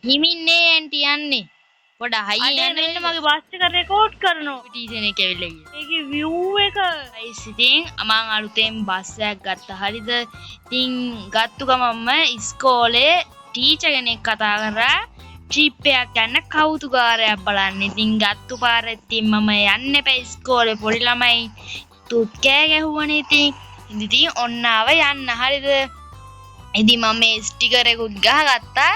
හිමින්නේ aunty යන්නේ. පොඩ හයියෙන් යන්න මෙන්න මගේ බස් එක රෙකෝඩ් කරනවා. ටීචර් කෙනෙක් ඇවිල්ලා ගියා. ඒකේ view එක ගයිස් ඉතින් මම අලුතෙන් බස් එකක් ගත්තා. හරිද? ඉතින් ගත්තු ගමන්ම ඉස්කෝලේ ටීචර් කෙනෙක් කතා කරා ට්‍රිප් එකක් යන්න කෞතුකාරයක් බලන්න. ඉතින් ගත්තු පාරේ ඉතින් මම යන්න එපා ඉස්කෝලේ පොඩි ළමයි තුත් කෑ ගැහුවනේ ඉතින් ඔන්න ආව යන්න. හරිද? ඉතින් මම මේ ස්ටිකර් එකකුත් ගහගත්තා.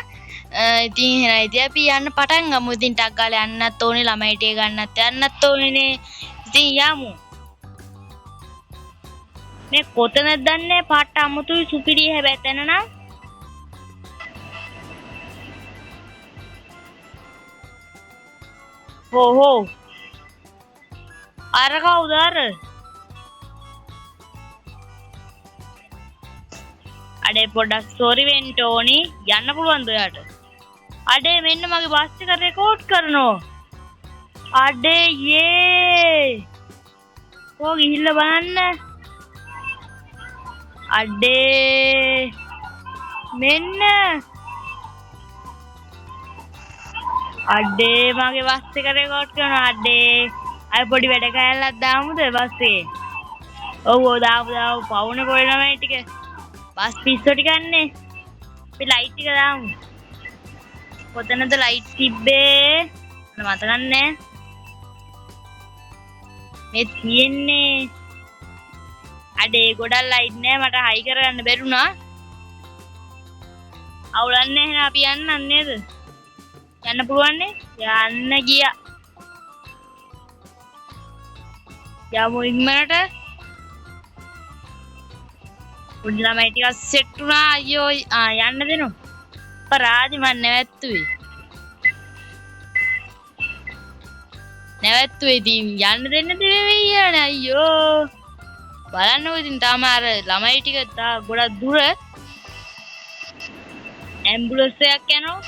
ඉතින් එහෙනම් ඉතින් අපි යන්න පටන් ගමු. ඉතින් ටක් ගාලා යන්නත් ඕනේ ළමයි ටික ගන්නත් යන්නත් ඕනේනේ. ඉතින් යමු. මේ කොතනද දන්නේ පාට අමුතුයි සුපිරිය හැබැයි තැන නම් හෝ අර කවුද අර අඩේ පොඩ්ඩක් සෝරි වෙන්න ඕනි යන්න පුළුවන්ද ඔයාට අඩේ මෙන්න මගේ බස් එක රෙකෝඩ් කරනවා අඩේ යේ කො ගිහිල්ලා බලන්න අඩේ මෙන්න අඩේ මගේ බස් එක රෙකෝඩ් කරනවා අඩේ අය පොඩි වැඩ කෑල්ලක් දාමුද බස් එකේ ඔව් දාමු පවුනේ පොඩි ළමයි ටික බස් පිස්සෝ ටික ගන්නේ අපි ලයිට් ටික දාමු කොතනද ලයිට් තිබ්බේ මට මතක නැහැ මේ තියෙන්නේ අඩේ ගොඩක් ලයිට් නෑ මට හයි කරගන්න බැරුණා අවුලන්නේ නැහැ අපි යන්න නේද යන්න පුළුවන් නේ යන්න ගියා යමු ඉක්මනට පොඩි ළමයි ටිකක් සෙට් වුණා අයියෝ යන්න දෙනු පරාදි මන් නැවැත්තුවේ ඉතින් යන්න දෙන්න දෙවෙයියනේ අයියෝ බලන්නකො ඉතින් තාම අර ළමයි ටික ගොඩක් දුර ඇම්බුලන්ස් එකක් යනවා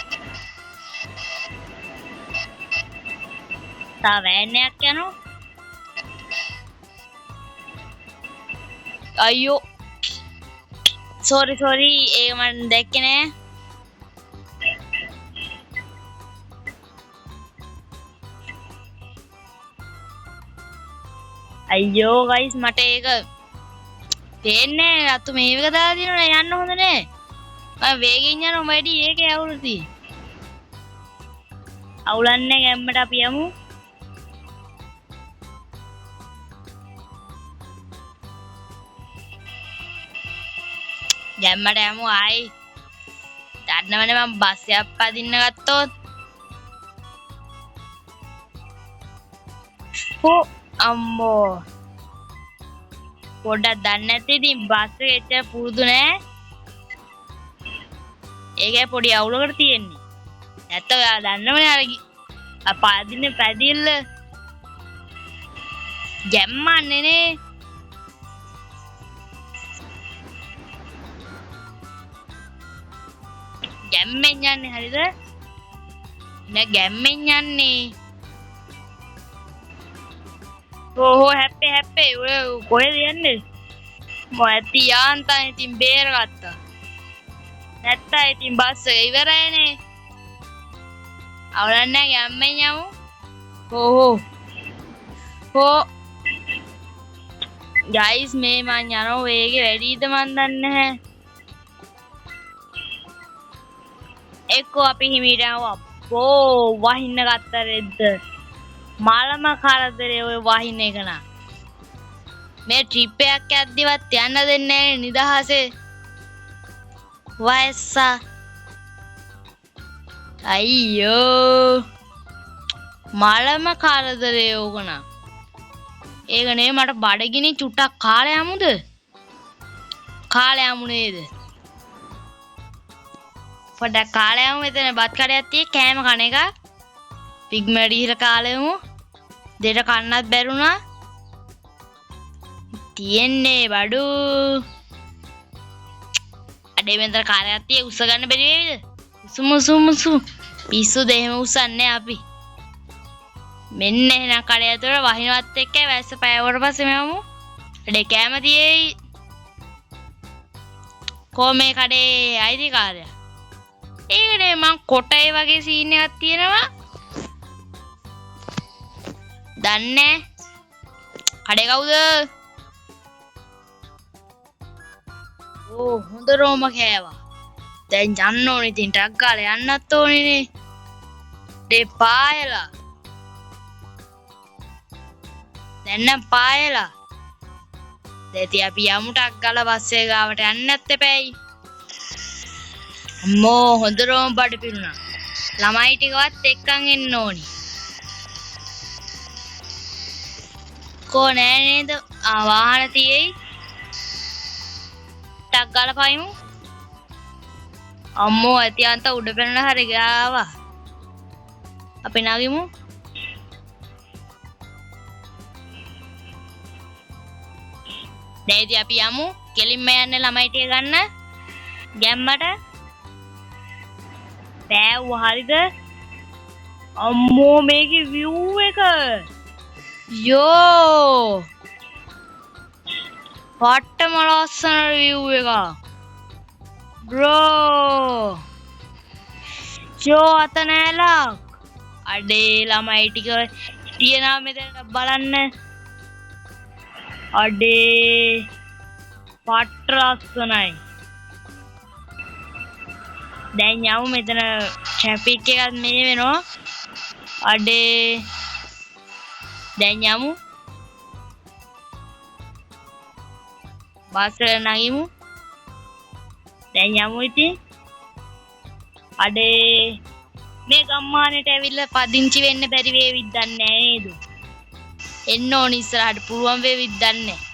තා වෑන් එකක් යනවා අයියෝ සෝරි ඒක මම දැක්කේ නෑ අයියෝ ගයිස් මට ඒක තේන්නේ අතු මේක දාලා දිනවනේ යන්න හොඳ නෑ මම වේගෙන් යනවා වැඩි ඒකේ අවුරුති අවුලන්නේ ගැම්මට අපි යමු ගැම්මට යමු ආයි දන්නවනේ මම බස් එකක් පදින්න ගත්තොත් අම්මෝ පොඩ්ඩක් දන්නේ නැති ඉතින් බස් එක එච්චර පුරුදු නෑ ඒකේ පොඩි අවුලකට තියෙන්නේ නැත්නම් ඔයා දන්නවනේ අර පාදින්නේ පැදිල්ල ගැම්මන්නේ නේ ගැම්මෙන් යන්නේ හරිද නෑ ගැම්මෙන් යන්නේ ඕහෝ හැප්පේ ඔය කොහෙද යන්නේ මම ඇති යාන්තම් ඉතින් බේරගත්තා නැත්තා ඉතින් බස් එක ඉවරයිනේ අවුලක් නැහැ ගැම්මෙන් යමු හෝ ගයිස් මේ මං යනවා වේගෙ වැඩිද මන් දන්නේ නැහැ එක්කෝ අපි හිමීට යනවා අපෝ වහින්න ගත්ත රෙද්ද මාළම කරදරේ ඔය වහින්න එක නා මේ ට්‍රිප් එකක් යද්දිවත් යන්න දෙන්නේ නැහැ නිදහසේ වයස්සා අයියෝ මාළම කරදරේ ඕක නා ඒක නේ මට බඩගිනි චුට්ටක් කාලේ යමුද කාලේ යමු නේද පොඩ්ඩක් කාලේ යමු මෙතන බත් කඩයක් තියෙයි කෑම කන එක පිග්මඩිහිර කාලේ යමු දෙට කන්නත් බැරුණා තියෙන්නේ බඩු අඩේ මෙතන කාලයක් තියෙයි උස්ස ගන්න බැරි වේවිද උසුමුසුමුසු පිස්සුද එහෙම උස්සන්නේ අපි මෙන්න එහෙනම් කඩේ ඇතුළට වහිනවත් එක්ක වැස්ස පෑවුවට පස්සේ මෙවමු අඩේ කෑම තියෙයි කො මේ කඩේ අයිතිකාරයා ඒකනේ මං කොටේ වගේ සීන් එකක් තියෙනවා. දන්නේ කඩේ කවුද? ඕ හොඳ රෝම කෑවා. දැන් යන්න ඕනේ ඉතින් ටක් ගාලා යන්නත් ඕනේනේ. පායලා දැන් නම් පායලා දැටි අපි යමුටක් ගාලා බස් එක ගාවට යන්නත් එපැයි. අම්මෝ හොඳ රෝම බඩ පිරුණා. ළමයි ටිකවත් එක්කන් එන්න ඕනි. කෝ නෑ නේද? වාහන තියෙයි. ටක් ගාලා පයිමු. අම්මෝ ඇතියන්ත උඩ පැනලා හරි ගාවා. අපි නගිමු. දැන් අපි යමු. කෙලින්ම යන්නේ ළමයි ටික ගන්න. ගැම්මට. බෑව් හරිද? අම්මෝ මේකේ view එක. යෝ. වට්ටම ලස්සන view එක. bro. යෝ අතනෑලා. අඩේ ළමයි ටික තියනවා මෙතන බලන්න. අඩේ පට්ට ලස්සනයි. දැන් යමු මෙතන ට්‍රැෆික් එකක් මේ වෙනවා. අඩේ දැන් යමු. බස් එක නගිමු. දැන් යමු ඉතින්. අඩේ මේ ගම්මානට ඇවිල්ලා පදිංචි වෙන්න බැරි වේවිද දන්නේ නැහැ නේද? එන්න ඕන ඉස්සරහට පුළුවන් වේවිද දන්නේ නැහැ.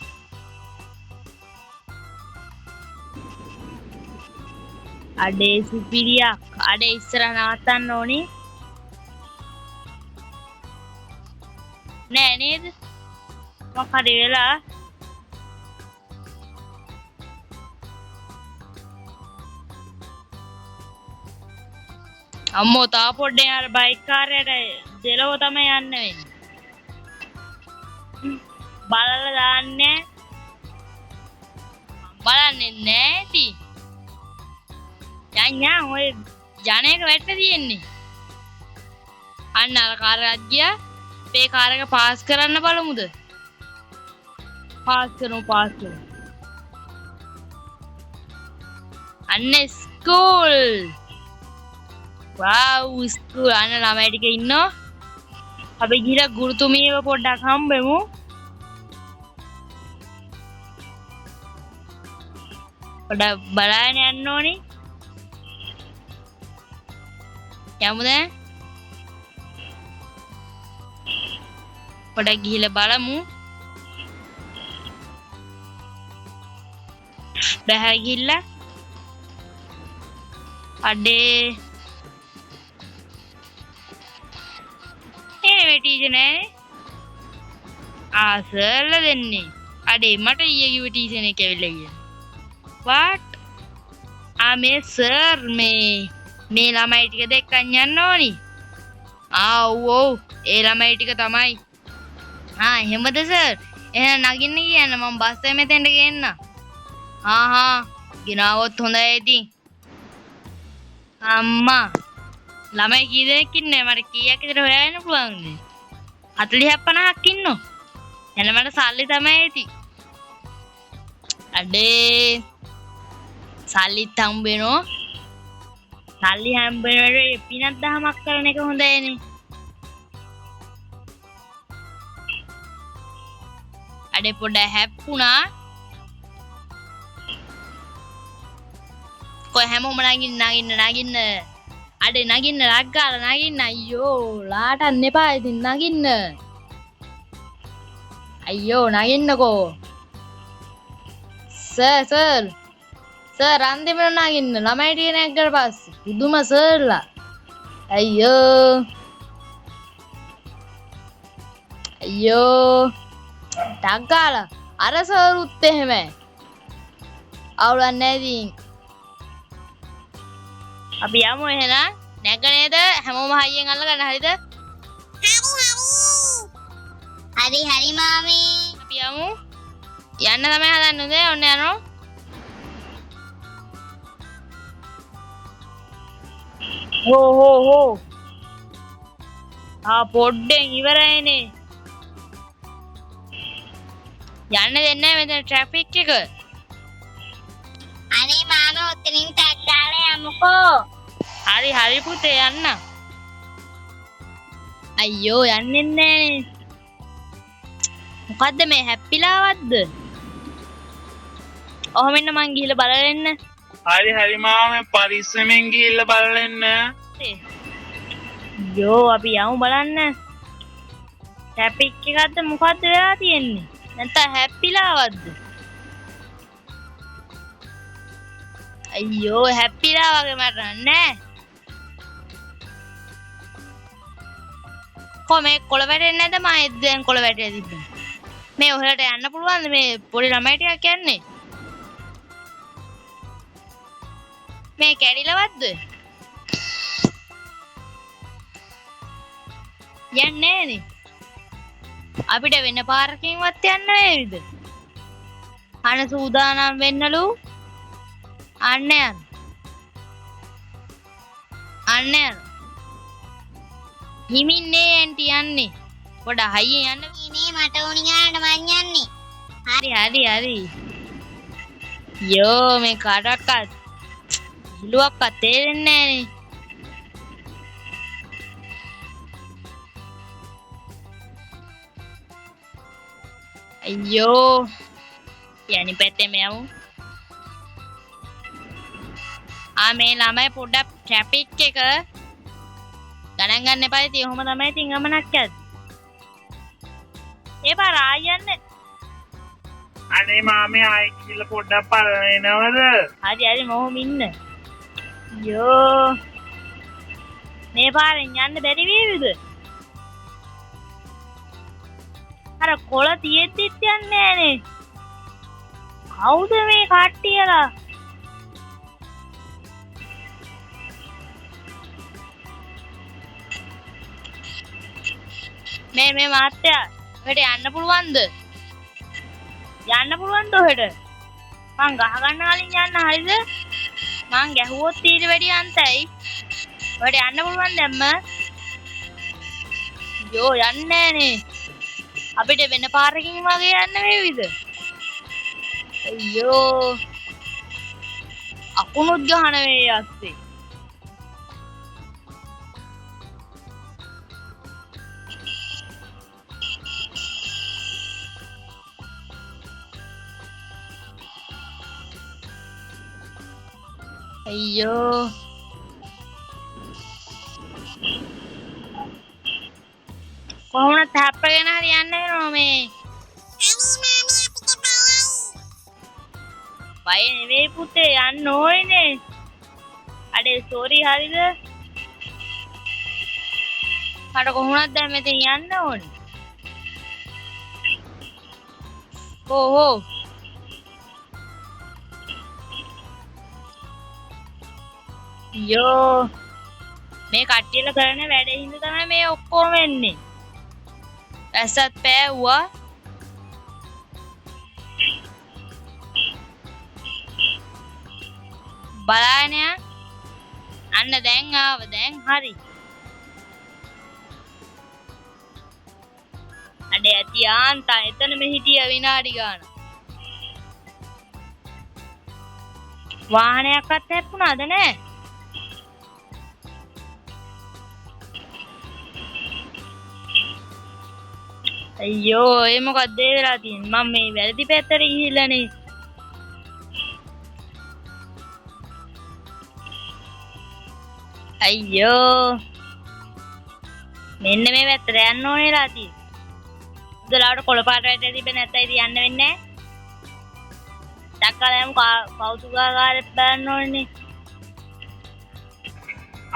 අඩේ සුපිරියක්. අඩේ ඉස්සරහ නවත්තන්න ඕනි. නෑ නේද? මොකක් හරි වෙලා අම්මෝ තා පොඩ්ඩෙන් අර බයික් කාර්යයට දෙලව තමයි යන්න වෙන්නේ. බලලා දාන්නේ. බලන්නේ නැති. යන්නා ඔය ජනේක වැට්ට තියෙන්නේ. අන්න අර කාර් එකක් ගියා. මේ කාර් එක පාස් කරන්න බලමුද? පාස් කරමු. අන්න ස්කූල්. wow ස්කූල් අන්න ළමයි ටික ඉන්නවා. අපි ගිහලා ගුරුතුමියව පොඩ්ඩක් හම්බෙමු. පොඩ්ඩක් බලන්න යන්න ඕනේ. යමුද? පොඩ්ඩක් ගිහලා බලමු. බෑ ගිහලා. අඩේ මේ ටීචර් නෑනේ. ආසල දෙන්නේ. අඩේ මට ඊයේ කිව්ව ටීචර් කෙනෙක් ඇවිල්ලා ගියා. what? මේ සර් මේ ළමයි ටික දෙක්කන් යන්න ඕනි. ඔව් ඒ ළමයි ටික තමයි. එහෙමද සර්? එහෙනම් නගින්න කියන්න මම බස් එක මෙතෙන්ට ගේන්න. ගෙනාවොත් හොඳයි ඉතින්. අම්මා ළමයි කී දෙනෙක් ඉන්නේ? මට කීයක් විතර හොයාගෙන පුළුවන්ද? 40ක් 50ක් ඉන්නෝ. එන මට සල්ලි තමයි ඇති. අඩේ සල්ලිත් හම්බ වෙනෝ. සල්ලි හම්බ වෙනකොට පිනක් දහමක් කරන එක හොඳයිනේ. අඩේ පොඩ හැප්පුණා. කොහේ හැමෝම නගින්න. අඩේ නගින්න රග්ගාලා නගින්න. අයියෝ ලාටන්න එපා ඉතින් නගින්න. අයියෝ නගින්නකෝ. සර් අන්තිමට නගින්න. ළමයි ටික නැග්ගට පස්සේ පුදුම සර්ලා. අයියෝ ටග්ගාලා අර සරුත් එහෙම අවුලක් නැහැ ඉතින්. අපි යමු එහෙනම්. නැග නේද? හැමෝම හයියෙන් අල්ලගන්න හරිද? හරි මාමී. අපි යමු. යන්න තමයි හදන්නේ. ඔන්න යනවා. හෝ පොඩ්ඩෙන් ඉවරයිනේ. යන්න දෙන්නේ නැහැ මෙතන ට්‍රැෆික් එක. අනේ මාමා ඔතනින් ටැග් දාලා යමුකෝ. හරි පුතේ යන්න. අයියෝ යන්නේ නැහැ. මොකද්ද මේ හැප්පිලාවද්ද? ඔහොම ඉන්න මං ගිහලා බලලා එන්න. හරි මාමේ පරිස්සමෙන් ගිහිල්ලා බලන්න. යෝ අපි යමු බලන්න. ට්‍රැෆික් එකක්ද මොකද්ද වෙලා තියෙන්නේ? නැත්නම් හැප්පිලාවද්ද? අයියෝ හැප්පිලා වගේ මට නෑ. කොහේ කොළ වැටෙන්නේ නැද්ද? මම දැන් කොළ වැටේ තිබ්බා. මේ ඔහෙලට යන්න පුළුවන්ද මේ පොඩි ළමයි ටිකක් යන්නේ? මේ කැඩිලවද්ද? යන්නේ නෑනේ. අපිට වෙන පාරකින්වත් යන්න වේවිද? අන සූදානම් වෙන්නලු. අන්න යන්න. හිමින්නේ ඇන්ටි යන්නේ. පොඩ හයියෙන් යන්න. ඉනේ මට ඕනි ගානට මං යන්නේ. හරි. යෝ මේ කාටවත් හිලුවක්වත් තේරෙන්නේ නෑනේ. අයියෝ. යනි පැත්තේම යමු. මේ ළමයි පොඩ්ඩක් ට්‍රැෆික් එක ගණන් ගන්න එපා. ඉතින් ඔහොම තමයි ඉතින් ගමනක් යද්දි. ඒ පාර ආයන්නේ. අනේ මාමේ ආයි කියලා පොඩ්ඩක් බලන්න එනවද? හරි මොහොම ඉන්න. යෝ මේ පාරෙන් යන්න බැරි වේවිද? අර කොළ තියෙද්දිත් යන්නේ නෑනේ. කවුද මේ කට්ටියලා? මේ මාත්‍යා ඔහෙට යන්න පුළුවන්ද? යන්න පුළුවන්ද ඔහෙට? මං ගහ ගන්න කලින් යන්න හරිද? මං ගැහුවොත් ඊට වැඩි අන්තයි. ඔහෙට යන්න පුළුවන් දැම්ම? යෝ යන්නේ නෑනේ. අපිට වෙන පාරකින් වගේ යන්න වේවිද? අයියෝ අකුණුත් ගහන වේ ඇස්සේ. අයියෝ කොහොමද හැප්පගෙන හරි යන්න වෙනව මේ? බය නෙවෙයි පුතේ යන්න ඕනේ. අඩේ සෝරි හරිද? මට කොහොමද දැන් මෙතෙන් යන්න ඕනේ? හෝ යෝ මේ කට්ටියලා කරන වැඩේ හින්දා තමයි මේ ඔක්කොම වෙන්නේ. ඇසත් පෑවුවා. බලන්න අන්න දැන් ආව. දැන් හරි. අඩේ ඇති ආන්තා එතනම හිටිය විනාඩි ගාන. වාහනයක්වත් හැප්පුණාද නෑ? අයියෝ ඒ මොකක්ද ඒ වෙලා තියෙන්නේ? මම මේ වැරදි පැත්තට ගිහිල්ලානේ. අයියෝ මෙන්න මේ පැත්තට යන්න ඕනේලා තියෙන්නේ. උදලාවට කොළ පාට වැටේ තිබෙන්නේ නැත්නම් ඉතින් යන්න වෙන්නේ නැහැ. දැක්කලම කෞතුකාගාරෙත් බලන්න ඕනේ.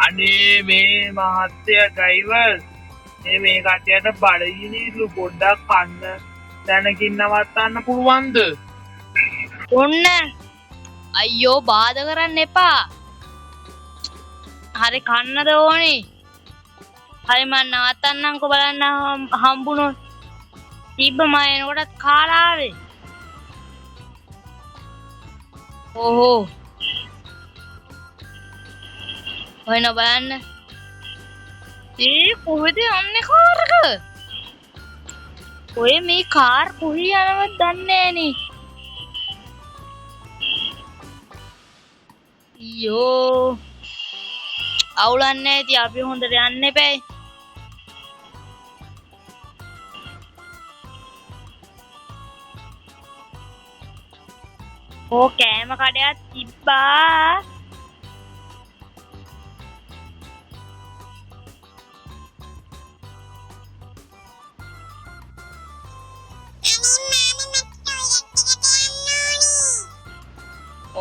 අනේ මේ මහත්තයා ඩ්‍රයිවර් මේ කට්ටියට බඩගිනිලු පොඩ්ඩක් කන්න දැනකින් නවත්තන්න පුළුවන්ද? ඔන්න අයියෝ බාධා කරන්න එපා. හරි කන්නද ඕනේ? හරි මං නවත්තන්නම්කෝ බලන්න හම්බුනොත්. තිබ්බ මම එනකොටත් කාලා ආවේ. හොයන බලන්න. කොහෙද යන්නේ කාර් එක? ඔය මේ කාර් කොහේ යනවද දන්නේ නෑනේ. අයියෝ. අවුලක් නෑ ඉතින් අපි හොඳට යන්න එපැයි. ඕ කෑම කඩයක් තිබ්බා.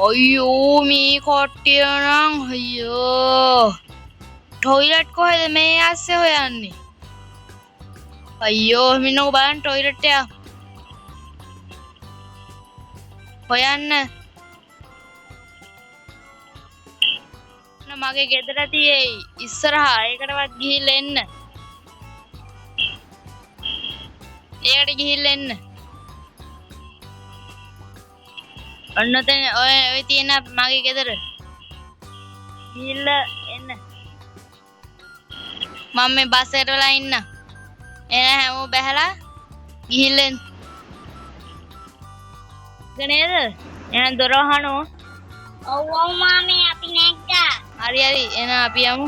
අයියෝ මේ කට්ටිය නම් අයියෝ. ටොයිලට් කොහෙද මේ ඇස්සේ හොයන්නේ? අයියෝ මින්නෝ බලන්න ටොයිලට් එක. හොයන්න. මගේ ගෙදර තියෙයි ඉස්සරහා ඒකටවත් ගිහිල්ලා එන්න. ඒකට ගිහිල්ලා එන්න. ඔන්න තැන ඔය තියෙන මගේ ගෙදර. ගිහිල්ලා එන්න. මම මේ බස් එකට වෙලා ඉන්න. එන හැමෝම බැහැලා ගිහිල්ලා එන්න. නේද? එහෙනම් දොර වහනෝ. ඔව් ඔව් මාමේ අපි නැග්ගා. හරි හරි එන අපි යමු.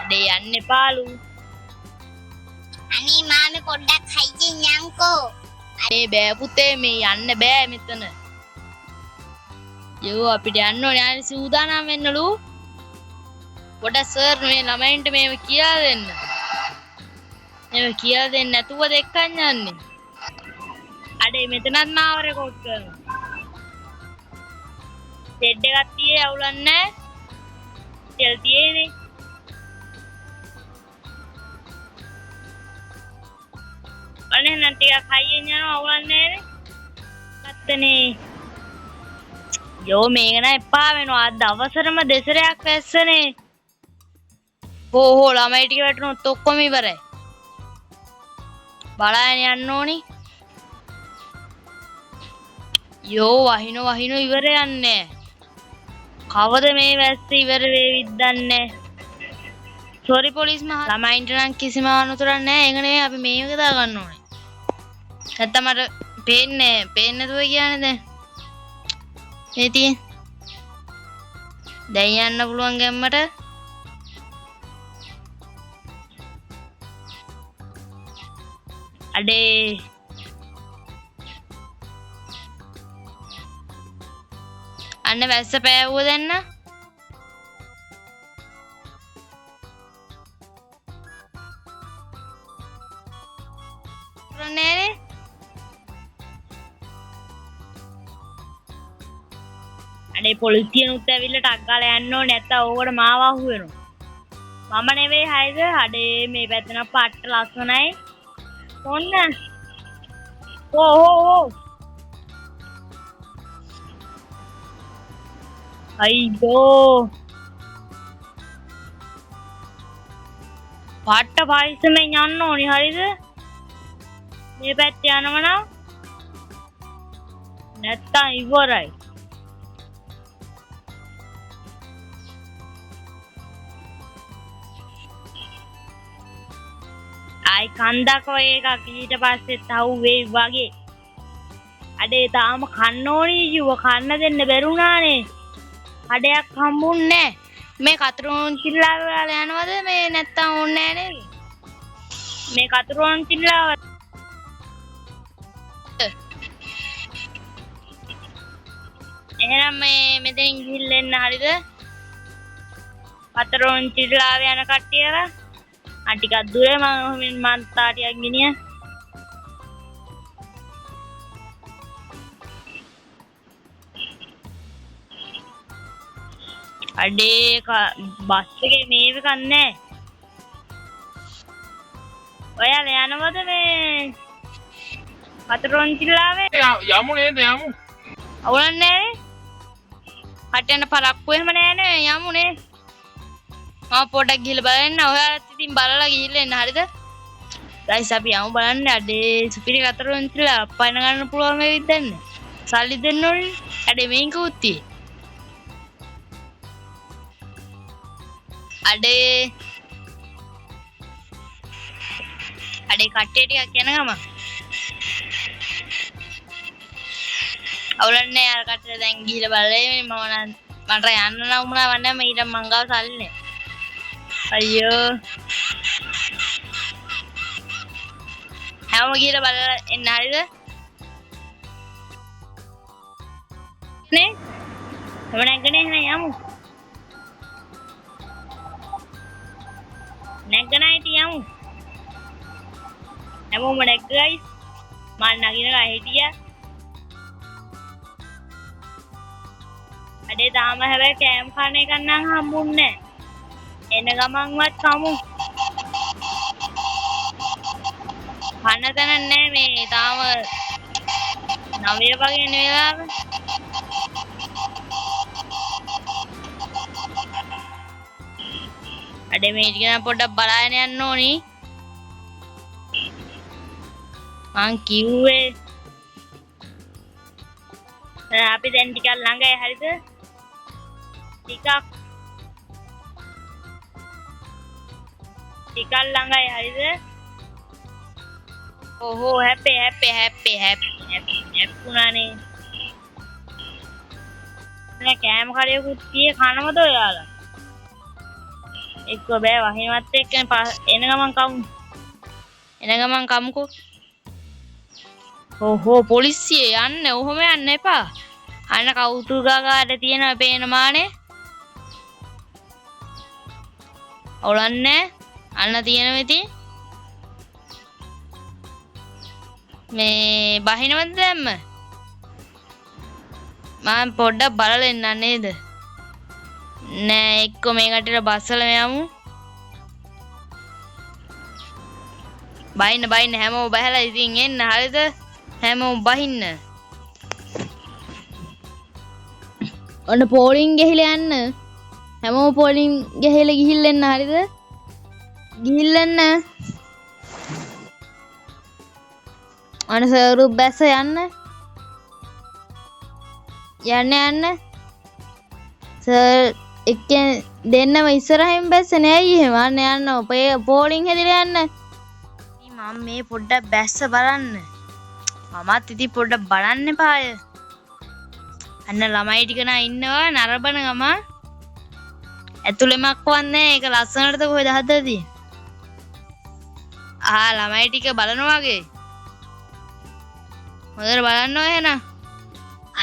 අඩේ යන්න එපාලු. අනේ මාමේ පොඩ්ඩක් හයියෙන් යන්කෝ. අනේ බෑ පුතේ මේ යන්න බෑ මෙතන. යෝ අපිට යන්න ඕනේ. අනේ සූදානම් වෙන්නලු. පොඩ සර් මේ ළමයින්ට මේව කියලා දෙන්න. මේව කියලා දෙන්න නැතුව දෙක්කන් යන්නේ. අඩේ මෙතනත් මාව රෙකෝඩ් කරනවා. සෙඩ් එකක් තියේ අවුලක් නැහැ. තෙල් තියේනේ. අනේ නම් ටිකක් හයියෙන් යනවා අවුලක් නැහැනේ. නැත්තනේ. යෝ මේක නෑ එපා වෙනවා. අද අවසරම දෙසරයක් වැස්සනේ. හෝ ළමයි ටික වැටුනොත් ඔක්කොම ඉවරයි. බලන්න යන්න ඕනි. යෝ වහින ඉවර යන්නේ. කවද මේ වැස්ස ඉවර වේවිද දන්නේ. සෝරි පොලිස් මහා. ළමයින්ට නම් කිසිම අනුතරක් නැහැ. ඒක නෙවෙයි අපි මේක දාගන්න ඕනේ. නැත්තම් මට පේන්නේ නැතුව කියන්නේ දැන්. මේ තියෙන. දැන් යන්න පුළුවන් ගැම්මට. අඩේ අන්න වැස්ස පෑවුව දෙන්න. රොනේනේ අඩේ පොලිසියනුත් ඇවිල්ලා ටක් ගාලා යන්න ඕනේ නැත්තම් ඕකට මාව අහු වෙනවා. මම නෙවෙයි හයිද. අඩේ මේ පැත්තන පාට්ට ලස්සනයි. ඔන්න. ඕ අයියෝ. පාට්ට පරිස්සමෙන් යන්න ඕනි හරිද? මේ පැත්තේ යනවනම් නැත්තම් ඉවරයි. ආයි කන්දක් වගේ එකක් ඊට පස්සේ තව වෙයි වගේ. අඩේ තාම කන්න ඕනි කිව්ව කන්න දෙන්න බැරුණානේ. අඩයක් හම්බුන්නේ නැහැ. මේ කතරුන් චිල්ලා වල යනවද මේ නැත්තම් ඕනේ නැහැ නේද? මේ කතරුන් චිල්ලාව එහෙනම් මේ මෙතනින් ගිහිල්ලා එන්න හරිද? කතරුන් චිල්ලාව යන කට්ටියලා ටිකක් දුරේ මම තාටියක් ගෙනිය. අඩේ බස් එකේ මේව කන්නේ. ඔයාලා යනවද මේ කතරොන් චිල්ලාවේ? යමු නේද යමු. අවුලක් නැහැ. හටෙන්න පරක්කු එහෙම නැහැනේ යමුනේ. මම පොඩ්ඩක් ගිහලා බලන්න. ඔයාලත් ඉතින් බලලා ගිහිල්ලා එන්න හරිද? ගයිස් අපි යමු බලන්න අඩේ සුපිරි කතරොන් ඉතිලා පයින් ගන්න පුළුවන් වෙයිද දන්නේ. සල්ලි දෙන්න ඕනේ. අඩේ මේක උත්තියේ. අඩේ කට්ටිය ටිකක් යන ගම. අවුලන්නේ අර කට්ටිය දැන් ගිහිල්ලා බලේ මම නම් මට යන්න නම් උනා වන්නේ මම ඊට මං ගාව සල්ලි නෑ. අයියෝ. හැම ගිහිල්ලා බලලා එන්න හරිද? නේ? මම නැග්ගනේ එහෙනම් යමු. නැග්ගනා ඉතින් යමු. හැමෝම නැග්ග ගයිස්. මම නගින ගා හිටියා. අඩේ තාම හැබැයි කෑම් කන එක නම් හම්බුන්නේ නැහැ. එන ගමන්වත් කමු. කන තැන නැහැ මේ තාම 9 වගේ නේ වෙලාව. අඩේ මේ ටික නම් පොඩ්ඩක් බලාගෙන යන්න ඕනි. මං කිව්වේ අපි දැන් ටිකක් ළඟයි හරිද? ටිකක් ළඟයි හරිද? ඕහෝ හැප්පි උනානේ. නේ කෑම කඩේකුත් tie කනවද ඔයාලා? එක්ක බෑ වහිනවත් එක්ක එන ගමන් කමුකෝ. ඕහෝ පොලිසිය යන්න ඔහොම යන්න එපා. අන්න කවුතුගාගාට තියෙනවා පේන මානේ. ඔලන්නේ අන්න තියෙනවා ඉතින්. මේ බහිනවද දැම්ම? මම පොඩ්ඩක් බලලා එන්න නේද? නෑ එක්ක මේ කටට බස්සල යමු. බහින්න හැමෝම බහලා ඉතින් එන්න හරිද? හැමෝම බහින්න. ඔන්න පෝලිං ගහලා යන්න. හැමෝම පෝලිං ගහලා ගිහිල්ලා එන්න හරිද? ගිහිල්ලා එන්න. අන්න සර්වර් බැස්ස යන්න. යන්න. සර් එක්කෙන් දෙන්නම ඉස්සරහින් බැස්සනේ ඇයි එහෙම? අන්න යන්න. පෝලිං හැදිලා යන්න. මම මේ පොඩ්ඩක් බැස්ස බලන්න. මමත් ඉතින් පොඩ්ඩක් බලන්න එපාය. අන්න ළමයි ටික නා ඉන්නවා නරබන ගම. ඇතුළෙමක් වන්නේ ඒක ලස්සනටද කොහෙද හදලා තියෙන්නේ? ළමයි ටික බලනවා වගේ. හොඳට බලන්න ඕන එහෙනම්.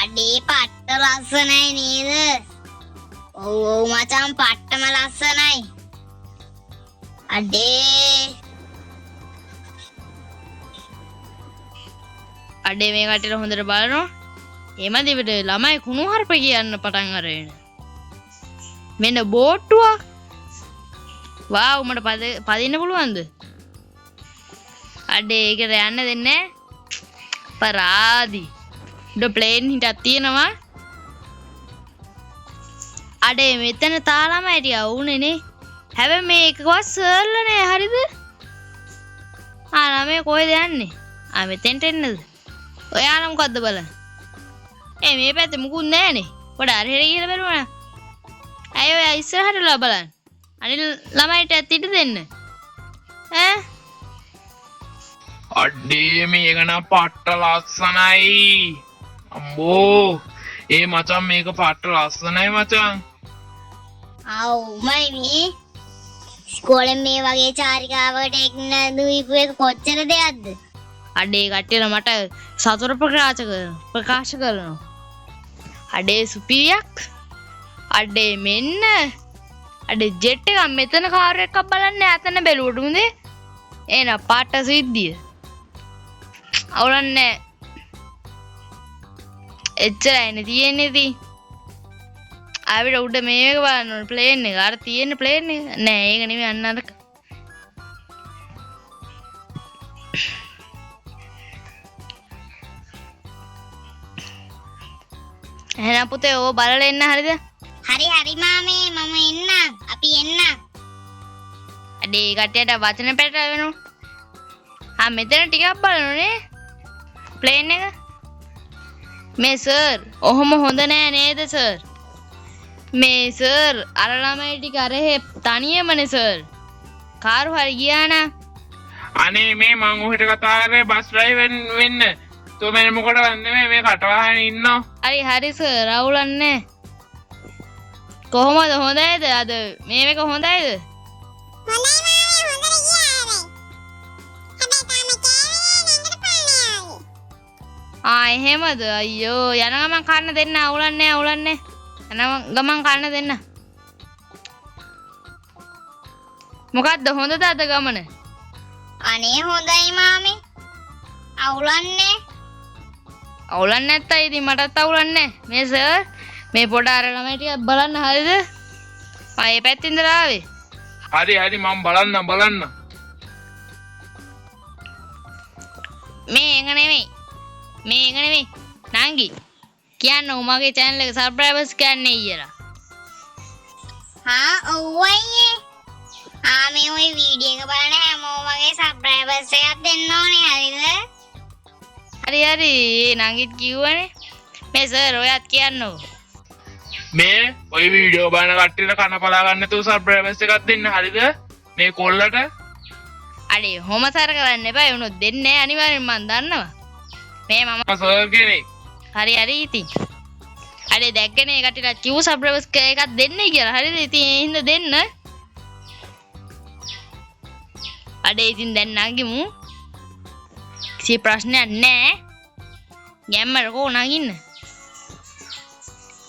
අඩේ පට්ට ලස්සනයි නේද? ඔව් මචං පට්ටම ලස්සනයි. අඩේ මේ කටට හොඳට බලනවා. එමද ඉවිට ළමයි කුණු හarp කියන්න පටන් අරගෙන. මෙන්න බෝට්ටුවක්. වාව් මට පදින්න පුළුවන්ද? අඩේ ඒකට යන්න දෙන්නේ නැහැ. පරාදි. උඩ ප්ලේන් හිටක් තියෙනවා. අඩේ මෙතන තාලමයි ටික වුනේ නේ. හැබැයි මේකවත් සර්ල නෑ හරිද? ළමයි කොහෙද යන්නේ? මෙතෙන්ට එන්නද? ඔයාලා මොකද්ද බලන්නේ? මේ පැත්තේ මුකුත් නෑනේ. පොඩ අරහෙට ගිහලා බලන්න. ඇයි ඔයා ඉස්සරහට බලන්න. අනිත් ළමයිට ඇත්තිට දෙන්න. අඩේ මේක නම් පට්ට ලස්සනයි. අම්බෝ මචං මේක පට්ට ලස්සනයි මචං. මයි මේ ඉස්කෝලේ මේ වගේ චාරිකාවකට එන්න දුවිපු එක කොච්චර දෙයක්ද? අඩේ කට්ටියලා මට සතුට ප්‍රකාශ කරනවා. අඩේ සුපිරියක්. අඩේ මෙන්න. අඩේ ජෙට් එකක් මෙතන කාර් එකක් බලන්න ඇතන බැලුවට මුදේ. එන පාට සිද්ධිය. අවුලන්නේ. එච්චරයිනේ තියෙන්නේ ඉතින්. ආවිද උඩ මේක බලන්න ඕනේ ප්ලේන් එක. අර තියෙන ප්ලේන් එක. නෑ ඒක නෙමෙයි අන්න අර. එහෙනම් පුතේ ඕව බලලා එන්න හරිද? හරි මාමේ මම එන්නම්. අපි එන්නම්. අඩේ කට්ටියට වචන පැටල වෙනවා. මෙතන ටිකක් බලනනේ ප්ලේන් එක. මේ සර් ඔහොම හොඳ නෑ නේද සර්? මේ සර් අර ළමයි ටික අරහෙ තනියමනේ සර්. කාරු හරි ගියා නා. අනේ මේ මං ඔහෙට කතා කරේ බස් ඩ්‍රයිවර් වෙන්න. තෝ මම මොකටද වන්නේ මේ කටවහන ඉන්නෝ. හරි සර් අවුලන්නේ. කොහොමද හොඳයිද අද මේ එක හොඳයිද? එහෙමද අයියෝ යන ගමන් කන්න දෙන්න අවුලන්නේ යන ගමන් කන්න දෙන්න. මොකද්ද හොඳද අද ගමන? අනේ හොඳයි මාමේ. අවුලන්නේ නැත්තයි ඉතින් මටත් අවුලන්නේ. මේ සර් මේ පොඩ අර ළමයි ටිකක් බලන්න හරිද? ඒ පැත්තින්ද ආවේ? හරි මම බලන්න. මේ එක නෙමෙයි නංගි කියන්න උමගේ channel එක subscribers කියන්නේ ඊයලා. ඔව් අයියේ. මේ ওই වීඩියෝ එක බලන හැමෝම වගේ subscribers එකක් දෙන්න ඕනේ හරිද? හරි නංගිත් කිව්වනේ. මේ සර් ඔයත් කියන්නෝ. මේ ඔය වීඩියෝ බලන කට්ටියට කන පලා ගන්න තු සබ්ස්ක්‍රයිබර්ස් එකක් දෙන්න හරිද? මේ කොල්ලට. අනේ හොම සර කරන්න එපා. උනොත් දෙන්නේ අනිවාර්යෙන් මන් දන්නවා. මේ මම සර් කෙනෙක්. හරි ඉතින්. දැක්කනේ ඒ කට්ටියට කිව් සබ්ස්ක්‍රයිබර්ස් එකක් දෙන්නේ කියලා. හරිද? ඉතින් ඒ හින්දා දෙන්න. ඉතින් දැන් නගිමු. කිසි ප්‍රශ්නයක් නැහැ. ගැම්මට කො නගින්න.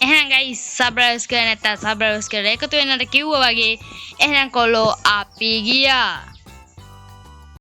එහෙනම් guys subscribe කරන්න නැත්නම් subscribe කරලා එකතු වෙන්නට කිව්වා වගේ. එහෙනම් කොල්ලෝ අපි ගියා.